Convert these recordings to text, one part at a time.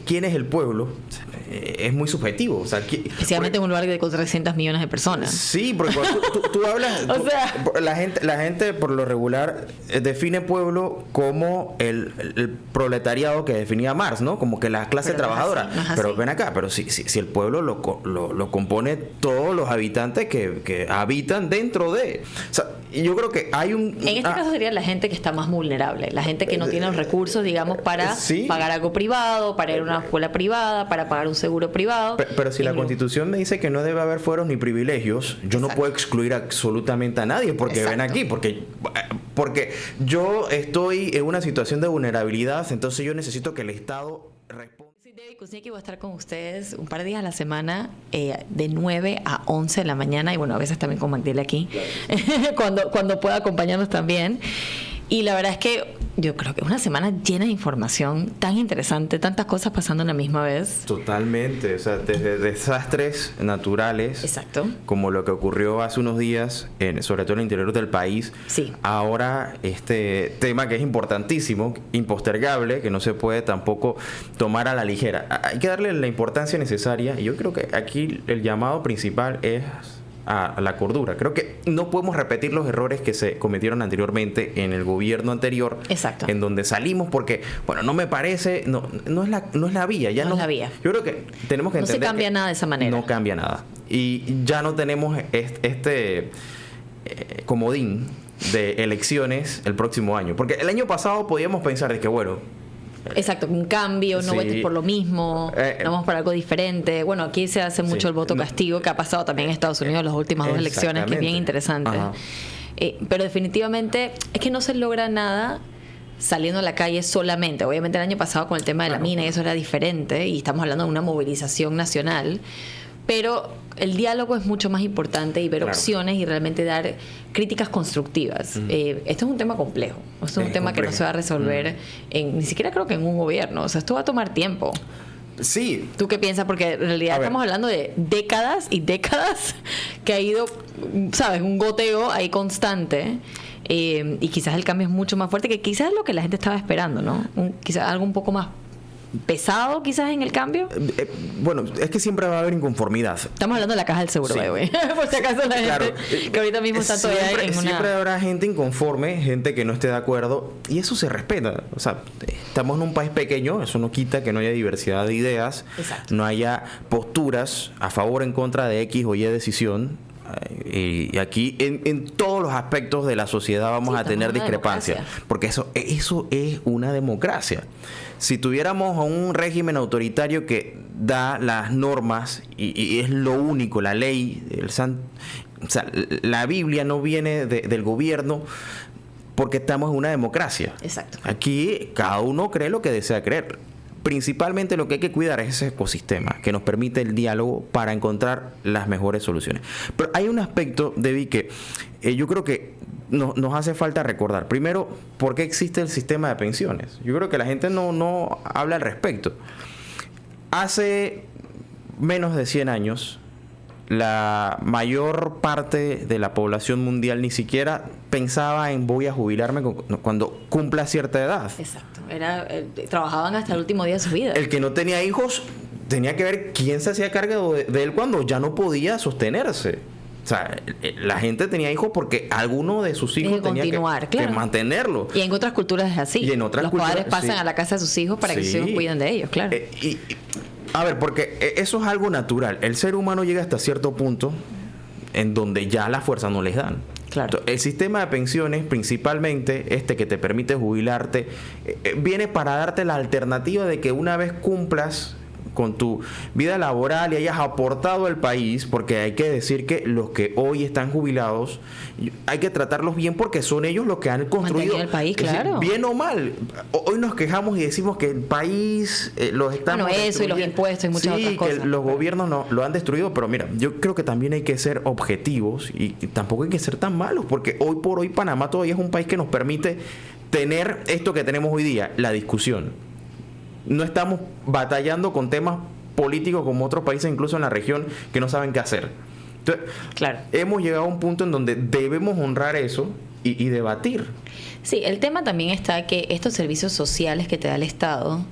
quién es el pueblo es muy subjetivo. O sea, especialmente en un lugar de 300 millones de personas. Sí, porque cuando tú hablas... O sea... la gente por lo regular define pueblo como el proletariado que definía Marx, ¿no? Como que la clase trabajadora. Pero ven acá, pero si el pueblo lo compone todos los habitantes que habitan dentro de... O sea, yo creo que hay un... En este caso sería la gente que está más vulnerable, la gente que no tiene los recursos, digamos, para pagar algo privado, para ir a una escuela privada, para pagar un seguro privado. Pero si la Constitución me dice que no debe haber fueros ni privilegios, yo no puedo excluir absolutamente a nadie, porque ven aquí, porque yo estoy en una situación de vulnerabilidad, entonces yo necesito que el Estado responda. David Kuznicki va a estar con ustedes un par de días a la semana, de 9 a 11 de la mañana, y bueno, a veces también con Magdiel aquí, claro. cuando pueda acompañarnos también. Y la verdad es que yo creo que es una semana llena de información tan interesante, tantas cosas pasando a la misma vez. Totalmente, o sea, desde desastres naturales, exacto, como lo que ocurrió hace unos días, sobre todo en el interior del país, sí. Ahora este tema que es importantísimo, impostergable, que no se puede tampoco tomar a la ligera. Hay que darle la importancia necesaria, y yo creo que aquí el llamado principal es a la cordura. Creo que no podemos repetir los errores que se cometieron anteriormente en el gobierno anterior. Exacto. En donde salimos porque, bueno, no me parece, no es la vía. Ya no es la vía. Yo creo que tenemos que entender no se cambia nada de esa manera. No cambia nada. Y ya no tenemos este comodín de elecciones el próximo año. Porque el año pasado podíamos pensar de que, bueno, exacto, un cambio, no votes por lo mismo, vamos por algo diferente. Bueno, aquí se hace mucho el voto castigo, que ha pasado también en Estados Unidos en las últimas 2 elecciones, que es bien interesante. Pero definitivamente es que no se logra nada saliendo a la calle solamente. Obviamente el año pasado con el tema de la mina, eso era diferente, y estamos hablando de una movilización nacional. Pero el diálogo es mucho más importante, y ver opciones y realmente dar críticas constructivas. Esto es un tema complejo. Esto es un tema complejo, que no se va a resolver ni siquiera creo que en un gobierno. O sea, esto va a tomar tiempo. Sí. ¿Tú qué piensas? Porque en realidad estamos hablando de décadas y décadas que ha ido, ¿sabes? Un goteo ahí constante. Y quizás el cambio es mucho más fuerte, que quizás es lo que la gente estaba esperando, ¿no? Quizás algo un poco más pesado quizás en el cambio. Bueno, es que siempre va a haber inconformidad. Estamos hablando de la caja del seguro, güey. Por si acaso la gente que ahorita mismo está todavía en una... Siempre habrá gente inconforme, gente que no esté de acuerdo, y eso se respeta. O sea, estamos en un país pequeño, eso no quita que no haya diversidad de ideas. Exacto. No haya posturas a favor o en contra de X o Y decisión. Y aquí en todos los aspectos de la sociedad vamos a tener discrepancias, porque eso es una democracia. Si tuviéramos a un régimen autoritario que da las normas y es lo único, la ley, o sea, la Biblia no viene del gobierno, porque estamos en una democracia. Exacto. Aquí cada uno cree lo que desea creer. Principalmente lo que hay que cuidar es ese ecosistema que nos permite el diálogo para encontrar las mejores soluciones. Pero hay un aspecto, Debbie, que yo creo que nos hace falta recordar. Primero, ¿por qué existe el sistema de pensiones? Yo creo que la gente no habla al respecto. Hace menos de 100 años, la mayor parte de la población mundial ni siquiera pensaba en voy a jubilarme cuando cumpla cierta edad. Exacto. Trabajaban hasta el último día de su vida. El que no tenía hijos tenía que ver quién se hacía cargo de él cuando ya no podía sostenerse. O sea, la gente tenía hijos porque alguno de sus hijos tenía que mantenerlo. Y en otras culturas es así. Y en otras los padres pasan a la casa de sus hijos para que sus hijos cuiden de ellos, claro. A ver, porque eso es algo natural. El ser humano llega hasta cierto punto en donde ya las fuerzas no les dan. Claro. El sistema de pensiones, principalmente que te permite jubilarte, viene para darte la alternativa de que una vez cumplas con tu vida laboral y hayas aportado al país, porque hay que decir que los que hoy están jubilados hay que tratarlos bien porque son ellos los que han construido el país, claro. Bien o mal. Hoy nos quejamos y decimos que el país los estamos eso y los impuestos y muchas otras cosas. Que los gobiernos no lo han destruido, pero mira, yo creo que también hay que ser objetivos y tampoco hay que ser tan malos, porque hoy por hoy Panamá todavía es un país que nos permite tener esto que tenemos hoy día, la discusión. No estamos batallando con temas políticos como otros países, incluso en la región, que no saben qué hacer. Entonces, hemos llegado a un punto en donde debemos honrar eso y debatir. Sí, el tema también está que estos servicios sociales que te da el Estado,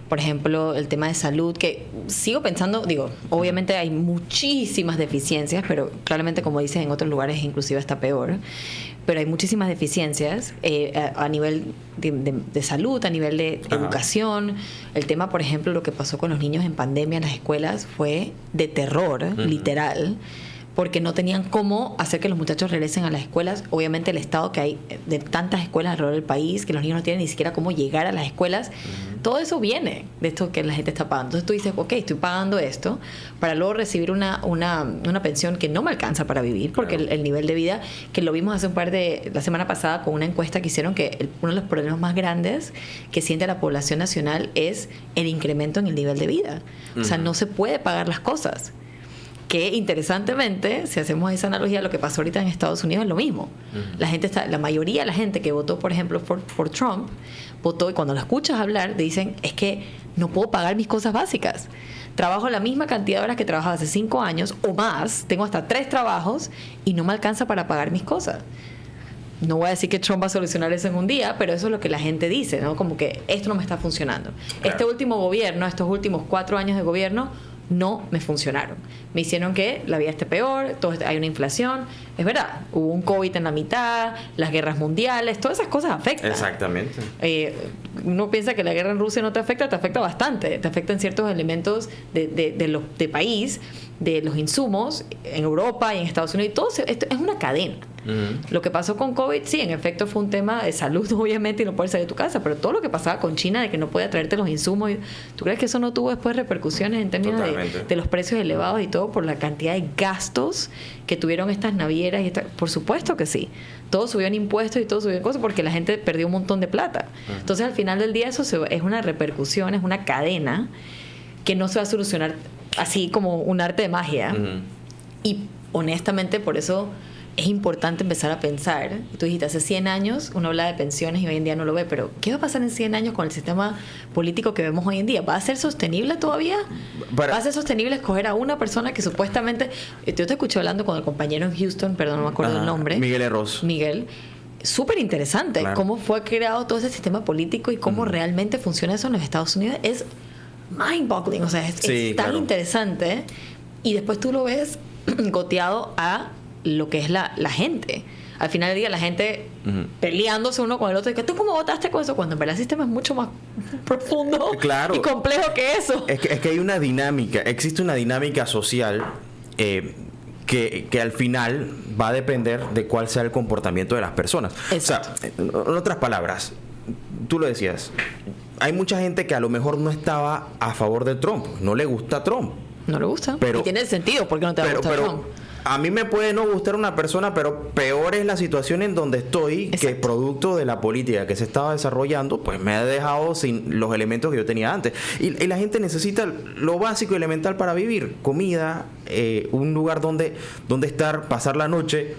por ejemplo, el tema de salud, que sigo pensando, digo, obviamente hay muchísimas deficiencias, pero claramente, como dices, en otros lugares inclusive está peor, pero hay muchísimas deficiencias a nivel de salud, a nivel de educación. El tema, por ejemplo, lo que pasó con los niños en pandemia en las escuelas fue de terror, literal, porque no tenían cómo hacer que los muchachos regresen a las escuelas. Obviamente el estado que hay de tantas escuelas alrededor del país, que los niños no tienen ni siquiera cómo llegar a las escuelas, todo eso viene de esto que la gente está pagando. Entonces tú dices, ok, estoy pagando esto para luego recibir una pensión que no me alcanza para vivir, porque el nivel de vida, que lo vimos hace la semana pasada con una encuesta que hicieron, que uno de los problemas más grandes que siente la población nacional es el incremento en el nivel de vida. O sea, no se puede pagar las cosas. Que interesantemente, si hacemos esa analogía, lo que pasó ahorita en Estados Unidos es lo mismo. La mayoría de la gente que votó, por ejemplo, por Trump, votó, y cuando la escuchas hablar, dicen, es que no puedo pagar mis cosas básicas. Trabajo la misma cantidad de horas que trabajaba hace 5 años o más, tengo hasta 3 trabajos y no me alcanza para pagar mis cosas. No voy a decir que Trump va a solucionar eso en un día, pero eso es lo que la gente dice, ¿no? Como que esto no me está funcionando. Claro. Este último gobierno, estos últimos 4 años de gobierno, no me funcionaron. Me hicieron que la vida esté peor, hay una inflación. Es verdad, hubo un COVID en la mitad, las guerras mundiales, todas esas cosas afectan. Exactamente. Uno piensa que la guerra en Rusia no te afecta bastante. Te afectan ciertos elementos de país, de los insumos, en Europa y en Estados Unidos. Y todo esto es una cadena. Lo que pasó con COVID, sí, en efecto fue un tema de salud, obviamente, y no poder salir de tu casa, pero todo lo que pasaba con China, de que no podía traerte los insumos, ¿tú crees que eso no tuvo después repercusiones en términos de los precios elevados y todo por la cantidad de gastos que tuvieron estas navieras? Por supuesto que sí. Todo subió en impuestos y todo subió en cosas porque la gente perdió un montón de plata. Entonces, al final del día, eso es una repercusión, es una cadena que no se va a solucionar así como un arte de magia. Y honestamente, por eso es importante empezar a pensar. Tú dijiste, hace 100 años uno habla de pensiones y hoy en día no lo ve, pero ¿qué va a pasar en 100 años con el sistema político que vemos hoy en día? ¿Va a ser sostenible todavía? ¿Va a ser sostenible escoger a una persona que supuestamente... Yo te escuché hablando con el compañero en Houston, perdón, no me acuerdo el nombre. Miguel Erros. Miguel. Súper interesante. Claro. Cómo fue creado todo ese sistema político y cómo realmente funciona eso en los Estados Unidos. Es mind-boggling, o sea, es tan interesante. Y después tú lo ves goteado a lo que es la gente. Al final del día la gente peleándose uno con el otro, y que tú cómo votaste con eso, cuando en verdad el sistema es mucho más profundo y complejo que eso. Es que hay una dinámica, existe una dinámica social que al final va a depender de cuál sea el comportamiento de las personas. Exacto. O sea, en otras palabras, tú lo decías, hay mucha gente que a lo mejor no estaba a favor de Trump, no le gusta Trump. No le gusta, pero, y tiene sentido, porque no te va a gustar Trump. A mí me puede no gustar una persona, pero peor es la situación en donde estoy. Exacto. Que producto de la política que se estaba desarrollando, pues me ha dejado sin los elementos que yo tenía antes. Y la gente necesita lo básico y elemental para vivir: comida, un lugar donde estar, pasar la noche.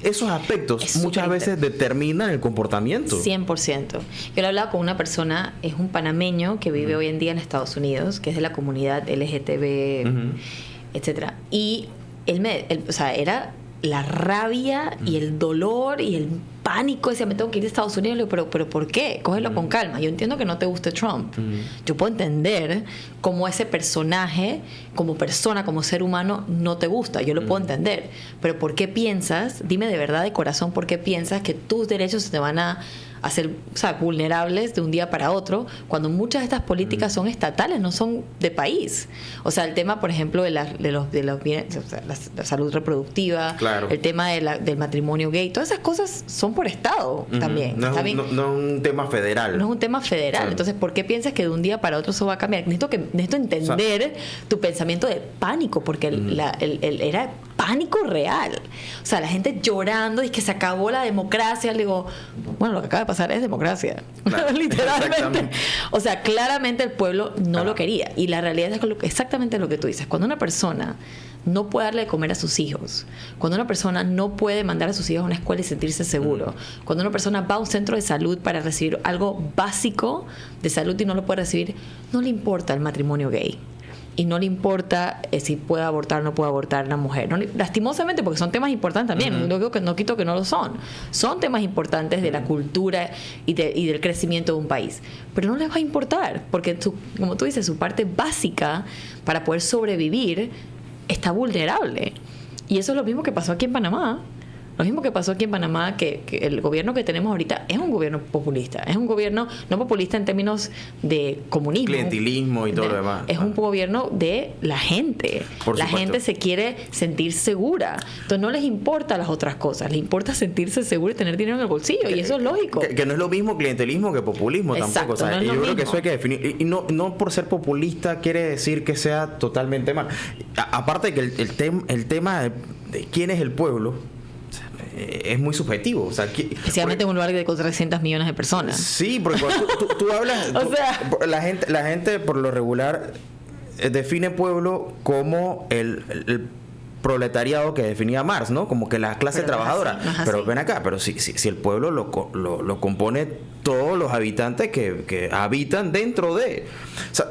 Esos aspectos muchas veces determinan el comportamiento. 100%. Yo le hablaba con una persona, es un panameño que vive hoy en día en Estados Unidos, que es de la comunidad LGTB, etcétera. Y o sea, era la rabia y el dolor y el pánico. Decía, me tengo que ir a Estados Unidos. Le digo, pero ¿por qué? Cógelo con calma. Yo entiendo que no te guste Trump. Yo puedo entender cómo ese personaje, como persona, como ser humano, no te gusta. Yo lo puedo entender. Pero ¿por qué piensas? Dime de verdad, de corazón, ¿por qué piensas que tus derechos se te van a hacer, o sea, vulnerables de un día para otro, cuando muchas de estas políticas son estatales, no son de país? O sea, el tema, por ejemplo, de los bienes, o sea, la salud reproductiva, claro, el tema del matrimonio gay, todas esas cosas son por Estado también. No es un tema federal. No es un tema federal. Claro. Entonces, ¿por qué piensas que de un día para otro eso va a cambiar? Necesito entender tu pensamiento de pánico, porque era pánico real. O sea, la gente llorando y que se acabó la democracia. Le digo, bueno, lo que acaba de pasar es democracia. Claro, literalmente. O sea, claramente el pueblo no lo quería. Y la realidad es exactamente lo que tú dices. Cuando una persona no puede darle de comer a sus hijos, cuando una persona no puede mandar a sus hijos a una escuela y sentirse seguro, cuando una persona va a un centro de salud para recibir algo básico de salud y no lo puede recibir, no le importa el matrimonio gay. y no le importa si puede abortar o no puede abortar la mujer. No, lastimosamente, porque son temas importantes también. No quito que no lo son. Son temas importantes de la cultura y del crecimiento de un país. Pero no les va a importar, porque como tú dices, su parte básica para poder sobrevivir está vulnerable. Y eso es lo mismo que pasó aquí en Panamá. Lo mismo que pasó aquí en Panamá, que el gobierno que tenemos ahorita es un gobierno populista. Es un gobierno no populista en términos de comunismo. Clientelismo y todo lo demás. Es un gobierno de la gente. La gente se quiere sentir segura. Entonces no les importa las otras cosas. Les importa sentirse seguro y tener dinero en el bolsillo. Y eso es lógico. Que no es lo mismo clientelismo que populismo. Exacto, tampoco. O sea, no yo creo que eso hay que definir. Y no por ser populista quiere decir que sea totalmente mal. Aparte de que el tema de quién es el pueblo es muy subjetivo. O sea, especialmente en un lugar de 300 millones de personas. Sí, porque cuando tú hablas... la gente por lo regular define pueblo como el proletariado que definía Marx, ¿no? Como que la clase trabajadora. Pero ven acá, pero si el pueblo lo compone todos los habitantes que habitan dentro de... O sea,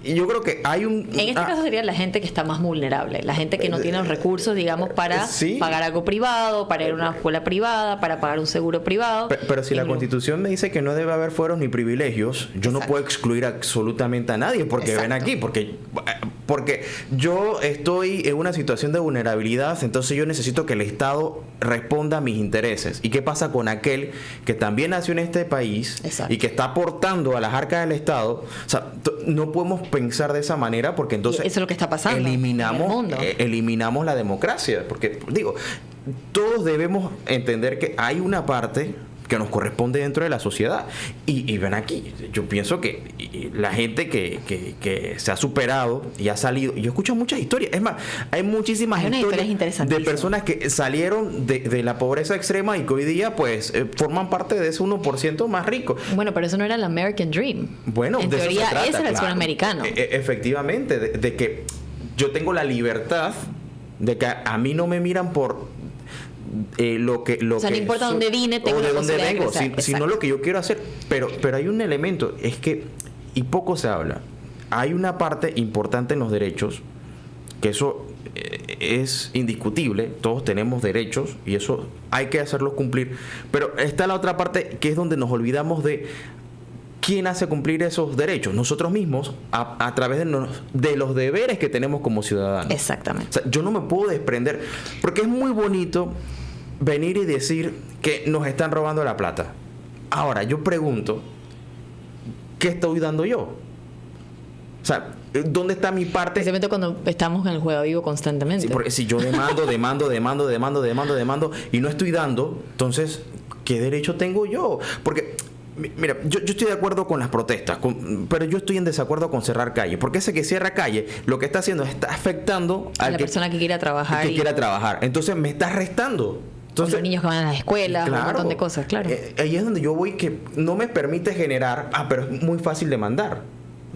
y yo creo que hay un... En este caso sería la gente que está más vulnerable, la gente que no tiene los recursos, digamos, para pagar algo privado, para ir a una escuela privada, para pagar un seguro privado. Pero si la Constitución me dice que no debe haber fueros ni privilegios, yo no puedo excluir absolutamente a nadie, porque ven aquí, porque yo estoy en una situación de vulnerabilidad, entonces yo necesito que el Estado responda a mis intereses. ¿Y qué pasa con aquel que también nació en este país y que está aportando a las arcas del Estado? O sea, no podemos pensar de esa manera, porque entonces eso es lo que está pasando. Eliminamos la democracia, porque digo, todos debemos entender que hay una parte que nos corresponde dentro de la sociedad. Y ven aquí, yo pienso que la gente que se ha superado y ha salido, yo escucho muchas historias, es más, hay muchísimas historias de personas que salieron de la pobreza extrema y que hoy día pues forman parte de ese 1% más rico. Bueno, pero eso no era el American Dream. Bueno, en teoría ese era el sueño americano. Efectivamente, de que yo tengo la libertad de que a mí no me miran por lo que o sea, no importa dónde vine, tengo de dónde vengo, sino lo que yo quiero hacer. Pero hay un elemento, es que, y poco se habla, hay una parte importante en los derechos, que eso es indiscutible, todos tenemos derechos y eso hay que hacerlos cumplir, pero está la otra parte que es donde nos olvidamos de quién hace cumplir esos derechos, nosotros mismos, a través de los deberes que tenemos como ciudadanos. Exactamente. O sea, yo no me puedo desprender, porque es muy bonito venir y decir que nos están robando la plata. Ahora, yo pregunto, ¿qué estoy dando yo? O sea, ¿dónde está mi parte? Especialmente cuando estamos en el juego vivo constantemente. Sí, porque si yo demando y no estoy dando, entonces, ¿qué derecho tengo yo? Porque... Mira, yo estoy de acuerdo con las protestas, pero yo estoy en desacuerdo con cerrar calle, porque ese que cierra calle lo que está haciendo está afectando a la persona que quiera trabajar. Entonces me está restando. Entonces, los niños que van a las escuelas, un montón de cosas, claro. Ahí es donde yo voy, que no me permite generar, pero es muy fácil demandar.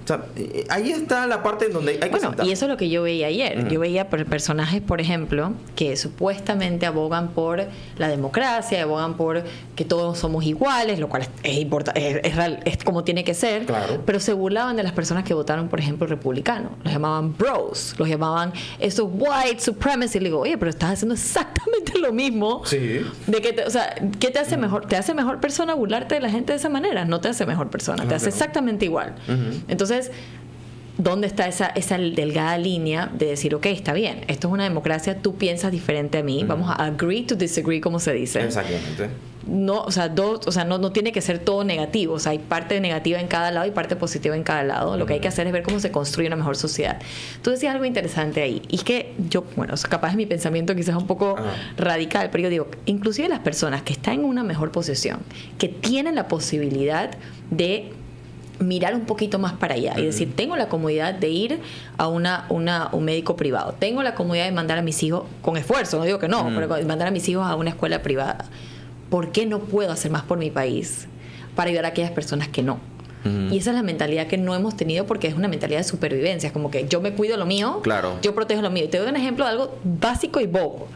O sea, ahí está la parte en donde hay que sentar. Y eso es lo que yo veía ayer. Yo veía personajes, por ejemplo, que supuestamente abogan por la democracia, abogan por que todos somos iguales, lo cual es importante, es como tiene que ser, claro. Pero se burlaban de las personas que votaron, por ejemplo, republicano. Los llamaban bros, los llamaban esos white supremacy. Le digo, oye, pero estás haciendo exactamente lo mismo. Sí. De que o sea, ¿qué te hace mejor? ¿Te hace mejor persona burlarte de la gente de esa manera? No te hace mejor persona, te hace exactamente igual. Entonces, ¿dónde está esa delgada línea de decir, ok, está bien, esto es una democracia, tú piensas diferente a mí, vamos a agree to disagree, como se dice? Exactamente. No, no tiene que ser todo negativo, o sea, hay parte negativa en cada lado y parte positiva en cada lado. Lo que hay que hacer es ver cómo se construye una mejor sociedad. Tú decías algo interesante ahí, y es que yo, capaz es mi pensamiento quizás un poco radical, pero yo digo, inclusive las personas que están en una mejor posición, que tienen la posibilidad de mirar un poquito más para allá y decir, tengo la comodidad de ir a un médico privado, tengo la comodidad de mandar a mis hijos, con esfuerzo, no digo que no, pero mandar a mis hijos a una escuela privada. ¿Por qué no puedo hacer más por mi país para ayudar a aquellas personas que no? Y esa es la mentalidad que no hemos tenido, porque es una mentalidad de supervivencia, es como que yo me cuido lo mío, claro. Yo protejo lo mío. Y te doy un ejemplo de algo básico y bobo.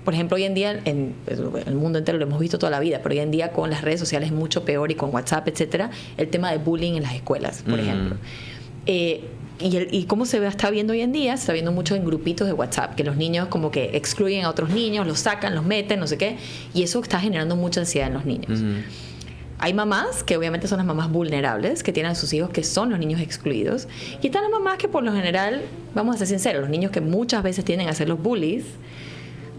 Por ejemplo, hoy en día, en el mundo entero lo hemos visto toda la vida, pero hoy en día con las redes sociales es mucho peor, y con WhatsApp, etcétera, el tema de bullying en las escuelas, por ejemplo. y cómo está viendo hoy en día, se está viendo mucho en grupitos de WhatsApp, que los niños como que excluyen a otros niños, los sacan, los meten, no sé qué, y eso está generando mucha ansiedad en los niños. Hay mamás que obviamente son las mamás vulnerables, que tienen a sus hijos que son los niños excluidos, y están las mamás que por lo general, vamos a ser sinceros, los niños que muchas veces tienden a ser los bullies.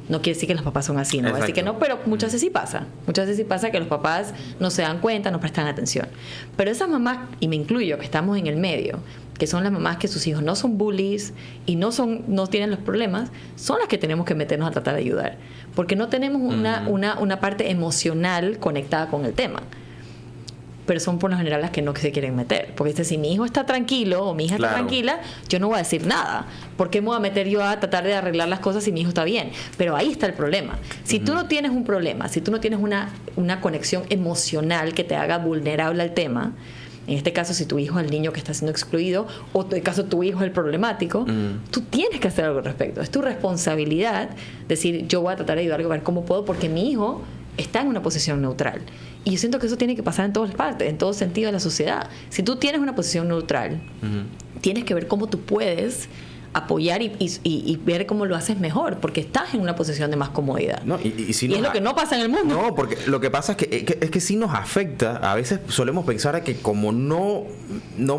No quiere decir que los papás son así, no así que no, pero muchas veces sí pasa. Muchas veces sí pasa que los papás no se dan cuenta, no prestan atención. Pero esas mamás, y me incluyo, que estamos en el medio, que son las mamás que sus hijos no son bullies y no tienen los problemas, son las que tenemos que meternos a tratar de ayudar. Porque no tenemos una parte emocional conectada con el tema. Pero son por lo general las que no se quieren meter. Porque si mi hijo está tranquilo o mi hija está tranquila, yo no voy a decir nada. ¿Por qué me voy a meter yo a tratar de arreglar las cosas si mi hijo está bien? Pero ahí está el problema. Si tú no tienes un problema, si tú no tienes una conexión emocional que te haga vulnerable al tema, en este caso si tu hijo es el niño que está siendo excluido o en este caso tu hijo es el problemático, tú tienes que hacer algo al respecto. Es tu responsabilidad decir, yo voy a tratar de ayudar a ver cómo puedo, porque mi hijo está en una posición neutral. Y yo siento que eso tiene que pasar en todas partes, en todo sentido de la sociedad. Si tú tienes una posición neutral, tienes que ver cómo tú puedes apoyar y ver cómo lo haces mejor, porque estás en una posición de más comodidad. No, y es lo que no pasa en el mundo. No, porque lo que pasa es que sí nos afecta. A veces solemos pensar que como no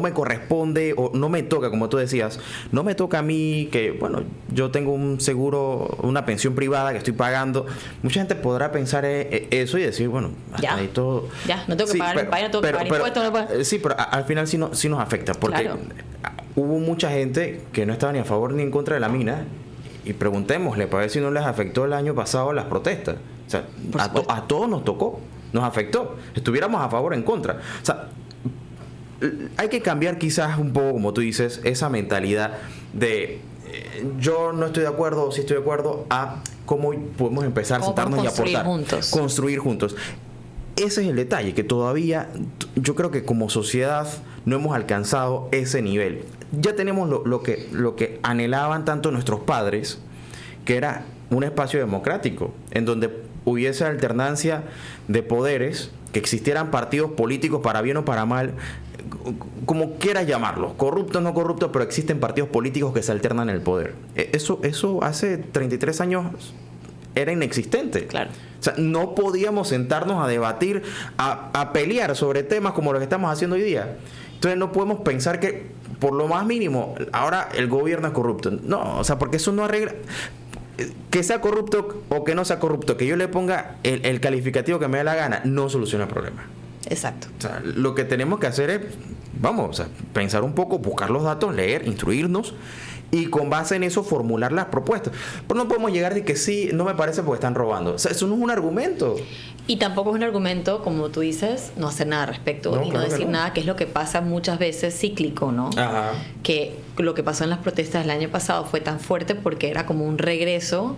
me corresponde o no me toca, como tú decías, no me toca a mí, que bueno, yo tengo un seguro, una pensión privada que estoy pagando. Mucha gente podrá pensar eso y decir, bueno, hasta ahí todo. Ya, no tengo que pagar el país, no tengo que pagar impuestos. Sí, pero al final sí nos afecta, porque hubo mucha gente que no estaba ni a favor ni en contra de la mina, y preguntémosle para ver si no les afectó el año pasado las protestas. O sea, a todos nos tocó, nos afectó, estuviéramos a favor o en contra. O sea, hay que cambiar quizás un poco, como tú dices, esa mentalidad de yo no estoy de acuerdo o sí estoy de acuerdo, a cómo podemos empezar a sentarnos y aportar, construir juntos. Ese es el detalle, que todavía yo creo que como sociedad no hemos alcanzado ese nivel. Ya tenemos lo que anhelaban tanto nuestros padres, que era un espacio democrático, en donde hubiese alternancia de poderes, que existieran partidos políticos para bien o para mal, como quieras llamarlos, corruptos, no corruptos, pero existen partidos políticos que se alternan en el poder. Eso hace 33 años era inexistente. Claro. O sea, no podíamos sentarnos a debatir, a pelear sobre temas como lo que estamos haciendo hoy día. Entonces no podemos pensar que por lo más mínimo ahora el gobierno es corrupto. No, o sea, porque eso no arregla. Que sea corrupto o que no sea corrupto, que yo le ponga el calificativo que me dé la gana, no soluciona el problema. Exacto. O sea, lo que tenemos que hacer es, pensar un poco, buscar los datos, leer, instruirnos, y con base en eso formular las propuestas. Pero no podemos llegar de que sí, no me parece porque están robando. O sea, eso no es un argumento. Y tampoco es un argumento, como tú dices, no hacer nada al respecto y no decir nada, que es lo que pasa muchas veces cíclico, ¿no? Ajá. Que lo que pasó en las protestas del año pasado fue tan fuerte porque era como un regreso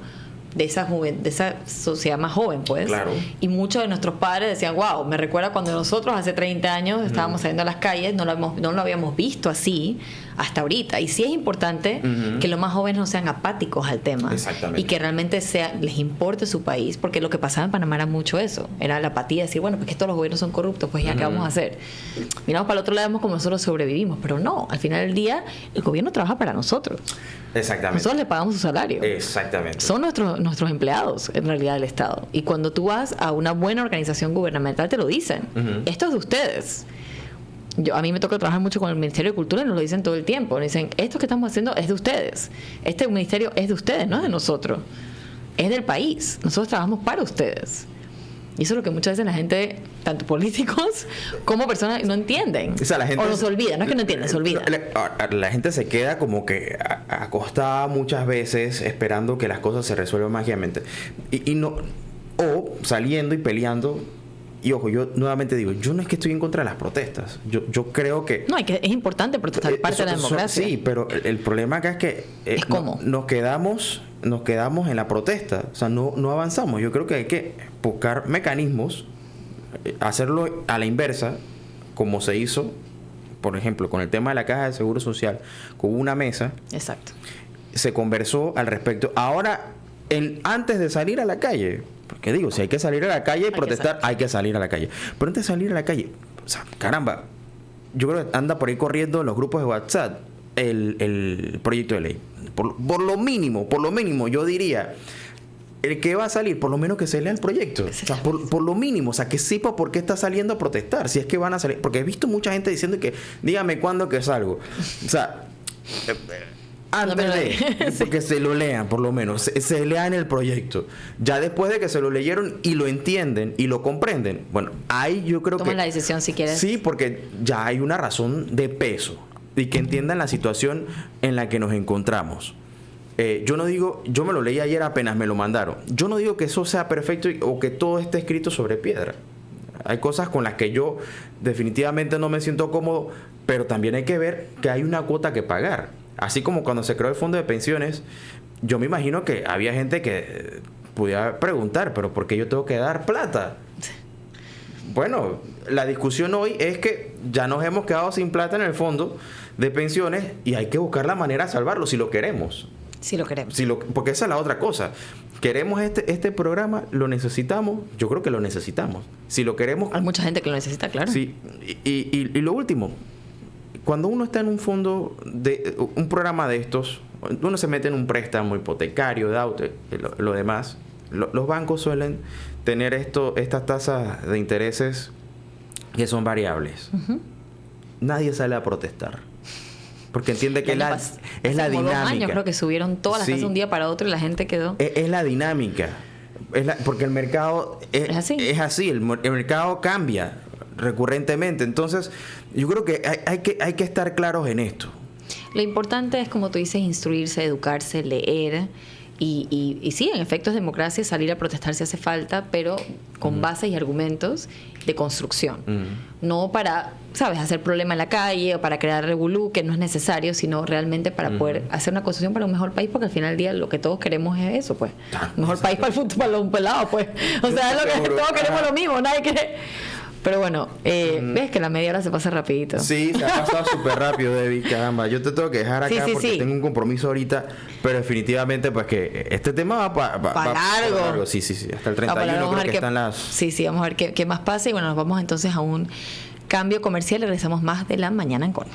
de esa sociedad más joven, pues. Claro. Y muchos de nuestros padres decían, wow, me recuerda cuando nosotros hace 30 años estábamos saliendo a las calles, no lo habíamos visto así hasta ahorita. Y sí es importante que los más jóvenes no sean apáticos al tema. Exactamente. Y que realmente les importe su país, porque lo que pasaba en Panamá era mucho eso. Era la apatía, decir, bueno, pues que todos los gobiernos son corruptos, pues ya, ¿qué vamos a hacer? Miramos para el otro lado, vemos como nosotros sobrevivimos, pero no, al final del día el gobierno trabaja para nosotros. Exactamente. Nosotros le pagamos su salario. Exactamente. Son nuestros empleados, en realidad, del Estado. Y cuando tú vas a una buena organización gubernamental, te lo dicen. Esto es de ustedes. A mí me toca trabajar mucho con el Ministerio de Cultura y nos lo dicen todo el tiempo. Nos dicen, esto que estamos haciendo es de ustedes. Este ministerio es de ustedes, no es de nosotros. Es del país. Nosotros trabajamos para ustedes. Y eso es lo que muchas veces la gente, tanto políticos como personas, no entienden. O sea, la gente, o nos olvida. No es que no entiendan, se olvida. La gente se queda como que acostada muchas veces esperando que las cosas se resuelvan mágicamente. Y no, o saliendo y peleando. Y ojo, yo nuevamente digo, yo no es que estoy en contra de las protestas. Yo creo que... No, es importante protestar, parte de la democracia. Sí, pero el problema acá es que nos quedamos en la protesta. O sea, no avanzamos. Yo creo que hay que buscar mecanismos, hacerlo a la inversa, como se hizo, por ejemplo, con el tema de la Caja de Seguro Social, con una mesa. Exacto. Se conversó al respecto. Ahora, antes de salir a la calle... Porque digo, si hay que salir a la calle y protestar, hay que salir a la calle. Pero antes de salir a la calle, o sea, caramba, yo creo que anda por ahí corriendo en los grupos de WhatsApp. el proyecto de ley. Por lo mínimo, yo diría, el que va a salir, por lo menos que se lea el proyecto. O sea, por lo mínimo, o sea, que sepa por qué está saliendo a protestar, si es que van a salir. Porque he visto mucha gente diciendo que, dígame cuándo que salgo. O sea, antes de que se lo lean, por lo menos, se lean el proyecto. Ya después de que se lo leyeron y lo entienden y lo comprenden, bueno, ahí yo creo Tomen la decisión si quieres. Sí, porque ya hay una razón de peso y que entiendan la situación en la que nos encontramos. Yo no digo, yo me lo leí ayer apenas me lo mandaron. Yo no digo que eso sea perfecto o que todo esté escrito sobre piedra. Hay cosas con las que yo definitivamente no me siento cómodo, pero también hay que ver que hay una cuota que pagar. Así como cuando se creó el fondo de pensiones, yo me imagino que había gente que pudiera preguntar, pero ¿por qué yo tengo que dar plata? Bueno, la discusión hoy es que ya nos hemos quedado sin plata en el fondo de pensiones y hay que buscar la manera de salvarlo si lo queremos. Si lo queremos. Porque esa es la otra cosa. ¿Queremos este programa? ¿Lo necesitamos? Yo creo que lo necesitamos. Si lo queremos... Hay mucha gente que lo necesita, claro. Sí. Y lo último, cuando uno está en un fondo, un programa de estos, uno se mete en un préstamo hipotecario, de auto, lo demás, los bancos suelen tener estas tasas de intereses que son variables. Uh-huh. Nadie sale a protestar. Porque entiende que es la dinámica. 2 años creo que subieron todas las tasas de un día para otro y la gente quedó. Es la dinámica. Porque el mercado es así. El mercado cambia recurrentemente. Entonces, yo creo que hay que estar claros en esto. Lo importante es, como tú dices, instruirse, educarse, leer. Y sí, en efecto es democracia, salir a protestar si hace falta, pero con bases y argumentos de construcción. No para, ¿sabes?, hacer problema en la calle o para crear revolú, que no es necesario, sino realmente para poder hacer una construcción para un mejor país, porque al final del día lo que todos queremos es eso, pues. Un mejor país para el futuro, para los pelados, pues. O sea, es lo que todos queremos lo mismo, nadie quiere... Pero bueno, ves que la media hora se pasa rapidito. Sí, se ha pasado súper rápido, Debbie. Caramba, yo te tengo que dejar acá porque tengo un compromiso ahorita. Pero definitivamente, pues que este tema va para largo. Sí, hasta el 31 creo que están las... Sí, vamos a ver qué más pasa. Y bueno, nos vamos entonces a un cambio comercial y regresamos más de La Mañana en Con.